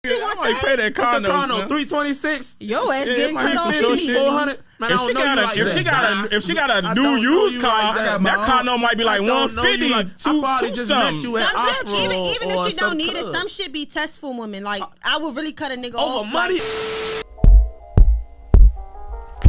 I might pay that car note. $326. Yo ass getting cut off. $400. If she got a new used car, that car note might be like $150. Two something. Even if she don't need it, some shit be test for women. Like I would really cut a nigga off. Money.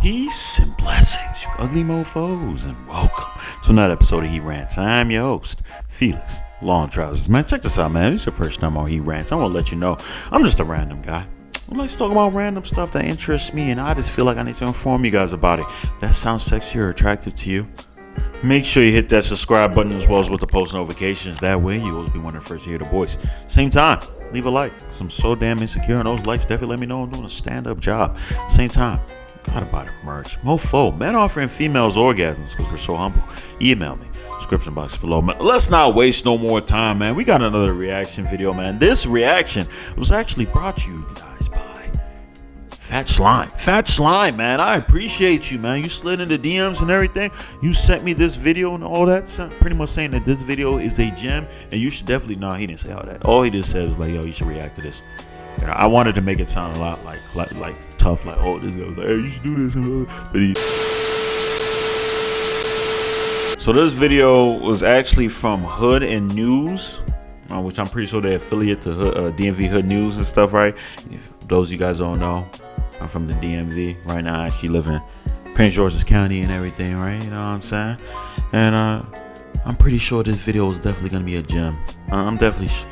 Peace and blessings, you ugly mofos, and welcome to another episode of He Rants. I'm your host, Felix Long Trousers. Man, check this out, man. This is your first time on He Rants. I want to let you know I'm just a random guy. I like to talk about random stuff that interests me, and I just feel like I need to inform you guys about it. That sounds sexy or attractive to you? Make sure you hit that subscribe button as well as with the post notifications. That way, you always be one of the first to hear the voice. Same time, leave a like. I'm so damn insecure on those likes. Definitely let me know I'm doing a stand-up job. Same time, gotta buy the merch. Mofo, men offering females orgasms because we're so humble. Email me. Description box below, man. Let's not waste no more time, man. We got another reaction video, man. This reaction was actually brought to you guys by Fat Slime. Fat Slime, man. I appreciate you, man. You slid into DMs and everything. You sent me this video and all that. Pretty much saying that this video is a gem, and you should definitely. No, he didn't say all that. All he just said was like, yo, you should react to this. You know, I wanted to make it sound a lot like tough, like, oh, this guy was like, hey, you should do this. But so this video was actually from Hood and News, which I'm pretty sure they're affiliate to DMV Hood News and stuff, right? If those of you guys don't know, I'm from the DMV. Right now I actually live in Prince George's County and everything, right? You know what I'm saying? And I'm pretty sure this video is definitely going to be a gem. I'm definitely sure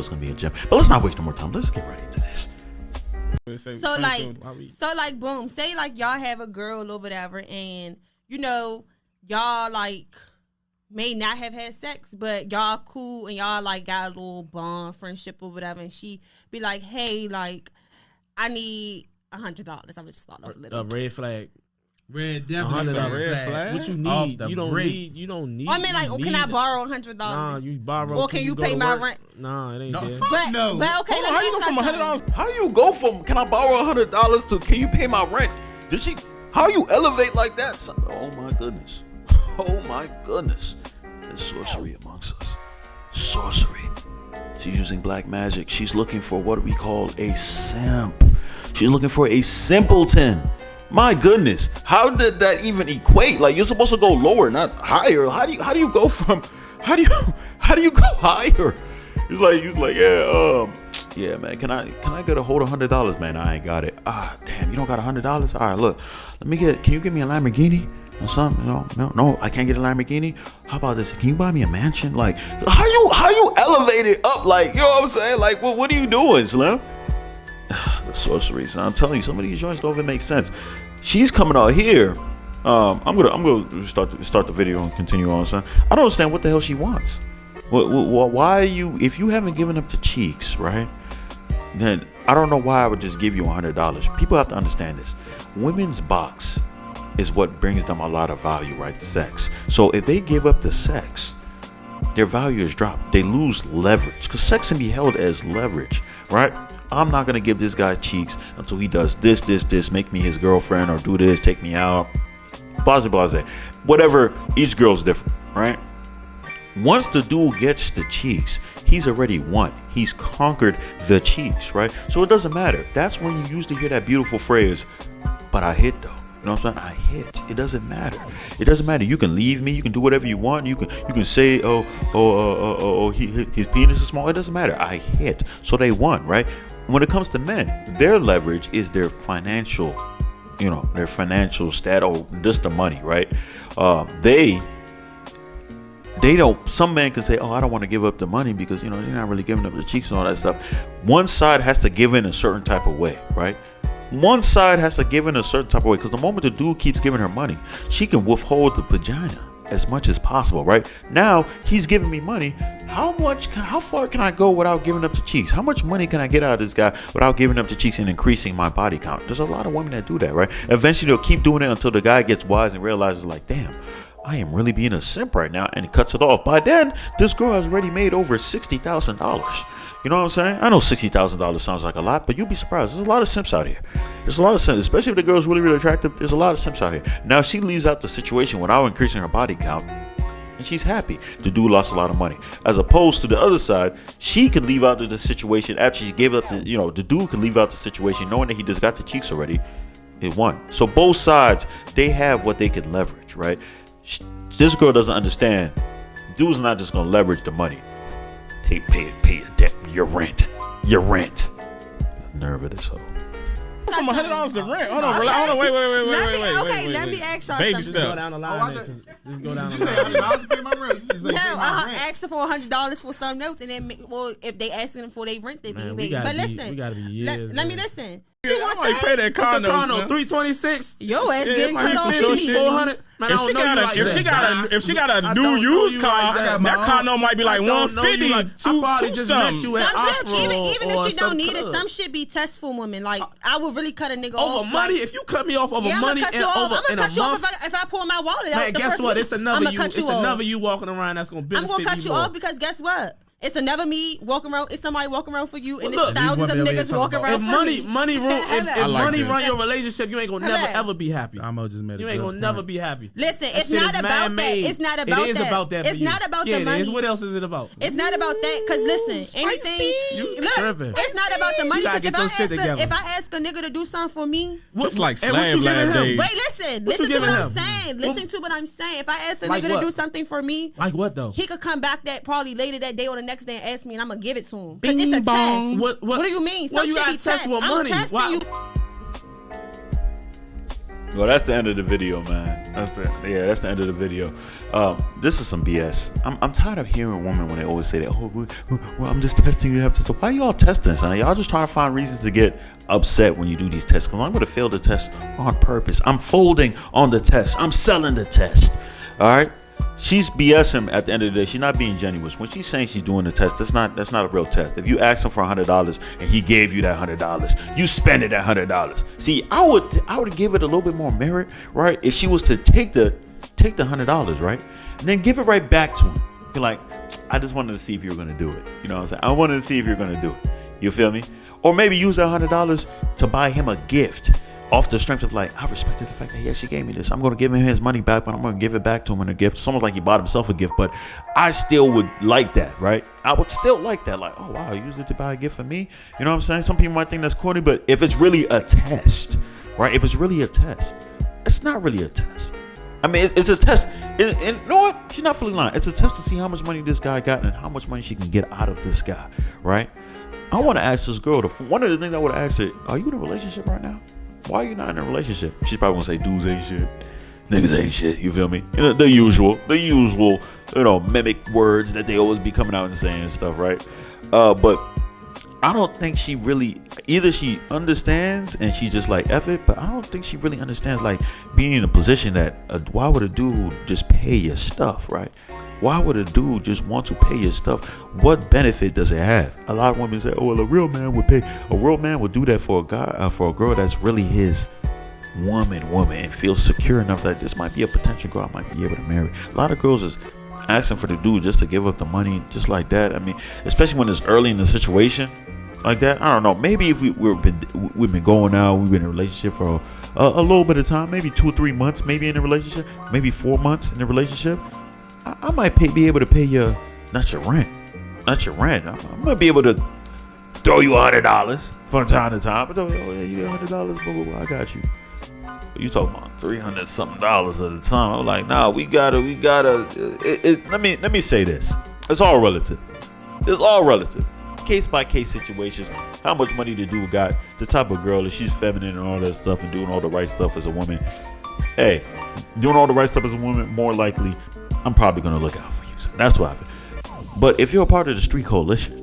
it's going to be a gem. But let's not waste no more time. Let's get right into this. So like, boom. Say like y'all have a girl or whatever, and you know, y'all like may not have had sex, but y'all cool and y'all like got a little bond, friendship or whatever, and she be like, hey, like I need $100. I'm just start off a little. A red flag. Red, definitely a red flag. What you need? You don't need. I mean, like, can I borrow $100? Nah, you borrow. Or can you pay my rent? Nah, it ain't there. But okay, how you go from $100? How you go from can I borrow $100 to can you pay my rent? How you elevate like that? Oh my goodness. Oh my goodness. There's sorcery amongst us. Sorcery. She's using black magic. She's looking for what we call a simp. She's looking for a simpleton. My goodness. How did that even equate? Like, you're supposed to go lower, not higher. How do you go from how do you go higher? He's like, yeah, man, can I get a hold of $100, man? I ain't got it. Damn, you don't got $100? All right, look, can you give me a Lamborghini or something? No, I can't get a Lamborghini. How about this? Can you buy me a mansion? Like, how you elevate it up? Like, you know what I'm saying? Like, what are you doing, Slim? The sorcery. So I'm telling you, some of these joints don't even make sense. She's coming out here. I'm gonna start the video and continue on, son. I don't understand what the hell she wants. Why are you? If you haven't given up the cheeks, right? Then I don't know why I would just give you $100. People have to understand this. Women's box is what brings them a lot of value, right? Sex. So if they give up the sex, their value is dropped. They lose leverage because sex can be held as leverage, right? I'm not gonna give this guy cheeks until he does this, make me his girlfriend, or do this, take me out, blase. Whatever. Each girl's different, right? Once the dude gets the cheeks, he's already won. He's conquered the cheeks, right? So it doesn't matter. That's when you used to hear that beautiful phrase, but I hit though. You know what I'm saying? I hit. It doesn't matter. It doesn't matter. You can leave me. You can do whatever you want. You can say, his penis is small. It doesn't matter. I hit. So they won, right? When it comes to men, their leverage is their financial, their financial stat, or just the money, right? They don't. Some men can say, I don't want to give up the money because they're not really giving up the cheeks and all that stuff. One side has to give in a certain type of way, right? One side has to give in a certain type of way, because the moment the dude keeps giving her money, she can withhold the vagina as much as possible, right? Now he's giving me money. How far can I go without giving up the cheeks? How much money can I get out of this guy without giving up the cheeks and increasing my body count? There's a lot of women that do that, right? Eventually they'll keep doing it until the guy gets wise and realizes, like, damn, I am really being a simp right now, and cuts it off. By then, this girl has already made over $60,000. You know what I'm saying? I know $60,000 sounds like a lot, but you'll be surprised. There's a lot of simps out here. There's a lot of simps, especially if the girl's really, really attractive. There's a lot of simps out here. Now, she leaves out the situation without increasing her body count, And she's happy. The dude lost a lot of money. As opposed to the other side, she could leave out the situation after she gave up the dude could leave out the situation knowing that he just got the cheeks already. It won. So both sides, they have what they can leverage, right? This girl doesn't understand. Dude's not just gonna leverage the money. Pay your debt, your rent. The nerve of this hoe. From $100 to rent. Hold on, wait. Let me ask y'all baby something. steps. Go down the line. Just go down the line. $100 to pay my rent. Asking for $100 for something else, and then if they asking for their rent, they be. But listen, we gotta be years. Let me listen. I pay that condo. $326. Yo ass getting cut off. $400. If she got a new used car, that condo might be like $150. Even if she don't need it, some shit be test for women. Like I would really cut a nigga off. Over money, if you cut me off over money, I'm gonna cut you off if I pull my wallet out. Man, guess what? It's another you walking around that's gonna benefit you. I'm gonna cut you off because guess what? It's another me walking around. It's somebody walking around for you, and it's thousands of niggas walking around for me. If money run your relationship, you ain't gonna never ever be happy. You ain't gonna never be happy. Listen, it's not about that. It's not about that. It is about that. It's not about the money. What else is it about? It's not about that. Cause listen, anything. Look, it's not about the money. Cause if I ask a nigga to do something for me, it's like slab lab days. Wait, listen to what I'm saying. Listen to what I'm saying. If I ask a nigga to do something for me, like what though? He could come back probably later that day or the next day and ask me, and I'm gonna give it to him. Because it's a test. What do you mean? Some shit be test for money. I'm testing you. Well, that's the end of the video, man. That's the end of the video. This is some BS. I'm tired of hearing women when they always say that. Oh, well, I'm just testing you. Have to. Why y'all testing, son? Y'all just trying to find reasons to get upset when you do these tests. Because I'm gonna fail the test on purpose. I'm folding on the test. I'm selling the test. All right. She's BSing at the end of the day. She's not being genuine. When she's saying she's doing the test, that's not a real test. If you ask him for $100 and he gave you that $100, you spend it that $100. See, I would give it a little bit more merit, right? If she was to take the $100, right, and then give it right back to him. You're like, I just wanted to see if you were gonna do it. You know what I'm saying? I wanted to see if you're gonna do it. You feel me? Or maybe use that $100 to buy him a gift. Off the strength of like, I respected the fact that yeah, she gave me this. I'm gonna give him his money back, but I'm gonna give it back to him in a gift. It's almost like he bought himself a gift, but I still would like that, right? I would still like that. Like, oh wow, use it to buy a gift for me. You know what I'm saying? Some people might think that's corny, but if it's really a test, right? If it's really a test, it's not really a test. I mean, it's a test. And you know what? She's not fully lying. It's a test to see how much money this guy got and how much money she can get out of this guy, right? I want to ask this girl. One of the things I would ask her: are you in a relationship right now? Why are you not in a relationship? She's probably gonna say dudes ain't shit, niggas ain't shit. You feel me? You know, the usual, mimic words that they always be coming out and saying and stuff, right? But I don't think she really, either she understands and she just like F it, but I don't think she really understands like being in a position that why would a dude just pay your stuff, right? Why would a dude just want to pay your stuff? What benefit does it have? A lot of women say, "Oh, well, a real man would pay." A real man would do that for a guy, for a girl that's really his woman, and feels secure enough that this might be a potential girl I might be able to marry. A lot of girls is asking for the dude just to give up the money, just like that. I mean, especially when it's early in the situation like that. I don't know. Maybe if we've been going out, we've been in a relationship for a little bit of time, maybe 2 or 3 months, maybe in a relationship, maybe 4 months in a relationship. I might be able to pay you, not your rent. I'm gonna be able to throw you $100 from time to time. But you get $100, blah, blah, blah, I got you. You talking about $300 something at a time? I'm like, nah, we gotta. Let me say this. It's all relative. Case by case situations. How much money the dude got? The type of girl, if she's feminine and all that stuff and doing all the right stuff as a woman. Hey, doing all the right stuff as a woman, more likely, I'm probably gonna look out for you. So that's what I feel. But if you're a part of the street coalition,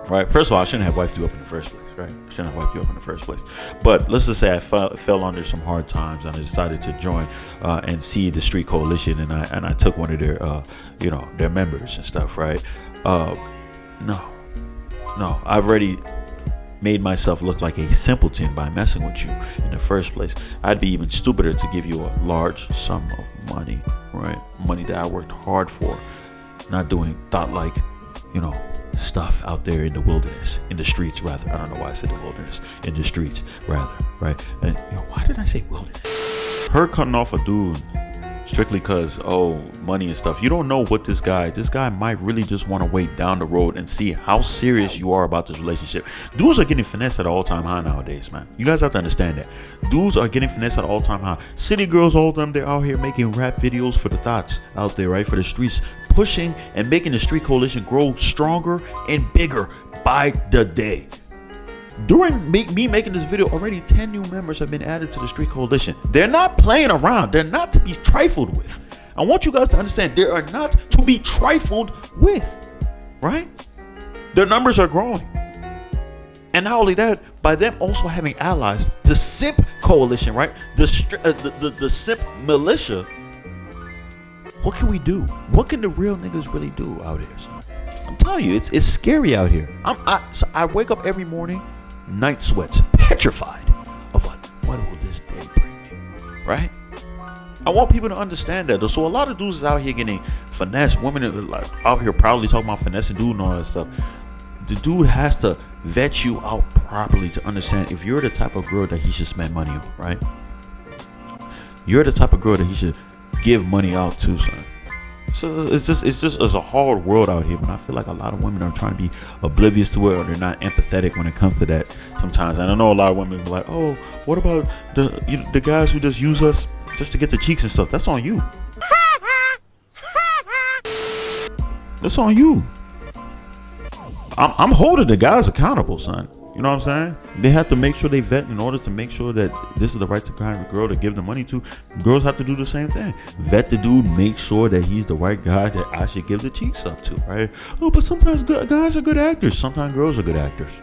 right? First of all, I shouldn't have wiped you up in the first place, right? I shouldn't have wiped you up in the first place. But let's just say I fell under some hard times and I decided to join and see the street coalition, and I took one of their their members and stuff, right? No, I've already made myself look like a simpleton by messing with you in the first place. I'd be even stupider to give you a large sum of money, right? Money that I worked hard for, not doing thought-like, stuff out there in the wilderness, in the streets rather. I don't know why I said the wilderness, in the streets rather, right? And why did I say wilderness? Her cutting off a dude strictly because, money and stuff. You don't know what this guy might really just want to wait down the road and see how serious you are about this relationship. Dudes are getting finessed at an all-time high nowadays, man. You guys have to understand that. Dudes are getting finessed at an all-time high. City girls, all of them, they're out here making rap videos for the thoughts out there, right? For the streets, pushing and making the street coalition grow stronger and bigger by the day. During me making this video, already 10 new members have been added to the street coalition. They're not playing around. They're not to be trifled with. I want you guys to understand, they are not to be trifled with, right? Their numbers are growing. And not only that, by them also having allies, the simp coalition, right? The simp militia. What can we do? What can the real niggas really do out here, son? I'm telling you, it's scary out here. I wake up every morning, night sweats, petrified of what will this day bring me, right? I want people to understand that. So a lot of dudes is out here getting finesse. Women are like out here proudly talking about finessing dude and all that stuff. The dude has to vet you out properly to understand if you're the type of girl that he should spend money on, right? You're the type of girl that he should give money out to, son. So it's a hard world out here, but I feel like a lot of women are trying to be oblivious to it, or they're not empathetic when it comes to that sometimes. And I know a lot of women be like, oh, what about the guys who just use us just to get the cheeks and stuff? That's on you. That's on you. I'm holding the guys accountable, son. You know what I'm saying? They have to make sure they vet in order to make sure that this is the right kind of girl to give the money to. Girls have to do the same thing. Vet the dude, make sure that he's the right guy that I should give the cheeks up to, right? Oh, but sometimes guys are good actors. Sometimes girls are good actors.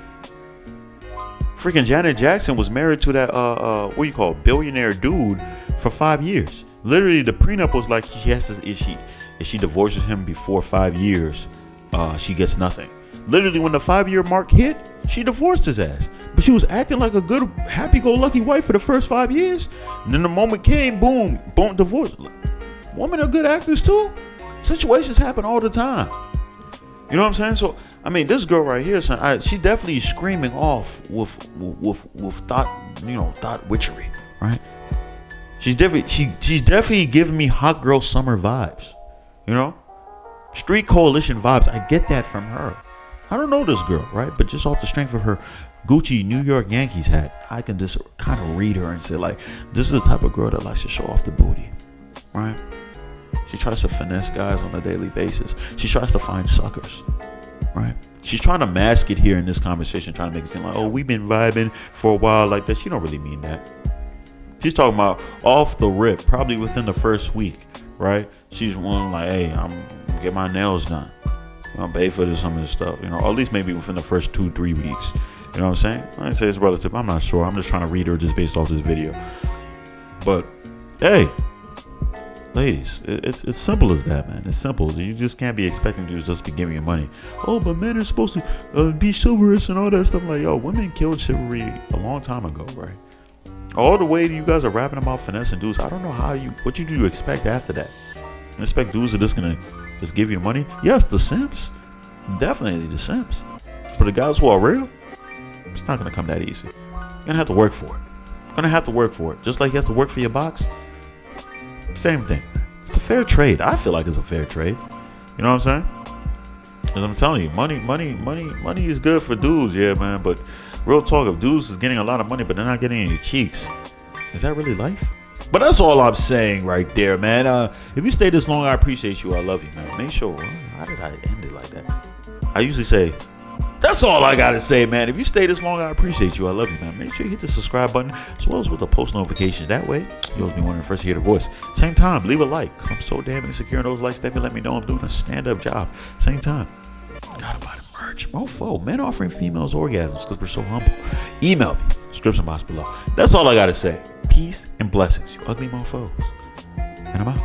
Freaking Janet Jackson was married to that billionaire dude for 5 years. Literally, the prenup was like she has to, if she divorces him before 5 years, she gets nothing. Literally, when the 5-year mark hit, she divorced his ass. But she was acting like a good, happy-go-lucky wife for the first 5 years. And then the moment came, boom, divorce. Women are good actors too. Situations happen all the time. You know what I'm saying? So, I mean, this girl right here, son, she definitely is screaming off with thought witchery, right? She's definitely giving me hot girl summer vibes. You know, street coalition vibes. I get that from her. I don't know this girl, right? But just off the strength of her Gucci New York Yankees hat, I can just kind of read her and say, like, this is the type of girl that likes to show off the booty, right? She tries to finesse guys on a daily basis. She tries to find suckers, right? She's trying to mask it here in this conversation, trying to make it seem like, oh, we've been vibing for a while like that. She don't really mean that. She's talking about off the rip, probably within the first week, right? She's one like, hey, I'm get my nails done. I'll pay for some of this stuff, you know, or at least maybe within the first 2-3 weeks. You know what I'm saying? I didn't say it's relative. I'm not sure. I'm just trying to read her just based off this video. But hey, ladies, it's simple as that, man. It's simple. You just can't be expecting to just be giving you money. Oh, but men are supposed to be chivalrous and all that stuff. Like, yo, women killed chivalry a long time ago, right? All the way you guys are rapping about finesse and dudes, I don't know what you do expect after that. You expect dudes are just gonna just give you money? Yes, the simps, definitely the simps. But the guys who are real, it's not gonna come that easy. You're gonna have to work for it. Just like you have to work for your box. Same thing. It's a fair trade. I feel like it's a fair trade. You know what I'm saying? Because I'm telling you, money is good for dudes, yeah, man. But real talk, if dudes is getting a lot of money, but they're not getting any cheeks, is that really life? But that's all I'm saying right there, man. If you stay this long, I appreciate you. I love you, man. Make sure. How did I end it like that? I usually say, that's all I gotta say, man. If you stay this long, I appreciate you. I love you, man. Make sure you hit the subscribe button as well as with the post notifications. That way, you'll be one of the first to hear the voice. Same time, leave a like, because I'm so damn insecure in those likes. Definitely let me know I'm doing a stand-up job. Same time, gotta buy the merch. Mofo, men offering females orgasms because we're so humble. Email me, description box below. That's all I gotta say. Peace and blessings, you ugly mofos. And I'm out.